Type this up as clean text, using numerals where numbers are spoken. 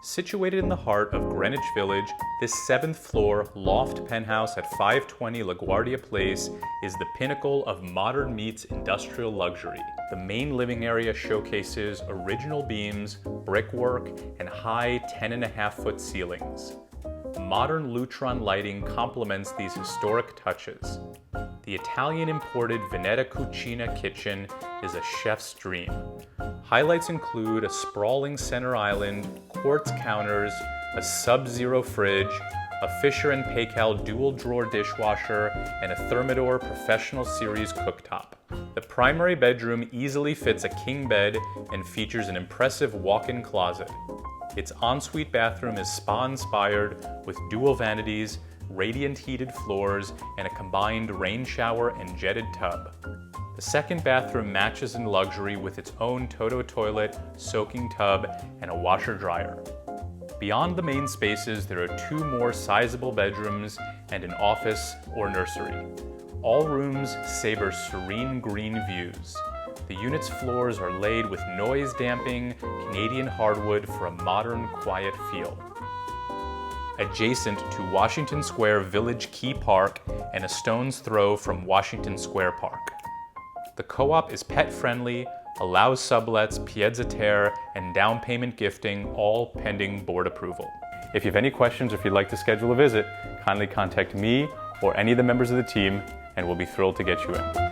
Situated in the heart of Greenwich Village, this 7th floor loft penthouse at 520 Laguardia Place is the pinnacle of modern meets industrial luxury. The main living area showcases original beams, brickwork, and high 10.5-foot ceilings. Modern Lutron lighting complements these historic touches. The Italian-imported Veneta Cucina kitchen is a chef's dream. Highlights include a sprawling center island, quartz counters, a sub-zero fridge, a Fisher & Paykel dual-drawer dishwasher, and a Thermador Professional Series cooktop. The primary bedroom easily fits a king bed and features an impressive walk-in closet. Its ensuite bathroom is spa-inspired with dual vanities, radiant heated floors, and a combined rain shower and jetted tub. The second bathroom matches in luxury with its own Toto toilet, soaking tub, and a washer-dryer. Beyond the main spaces, there are 2 more sizable bedrooms and an office or nursery. All rooms savor serene green views. The unit's floors are laid with noise-damping Canadian hardwood for a modern, quiet feel. Adjacent to Washington Square Village Key Park and a stone's throw from Washington Square Park. The co-op is pet-friendly, allows sublets, pied-à-terre, and down payment gifting, all pending board approval. If you have any questions or if you'd like to schedule a visit, kindly contact me or any of the members of the team, and we'll be thrilled to get you in.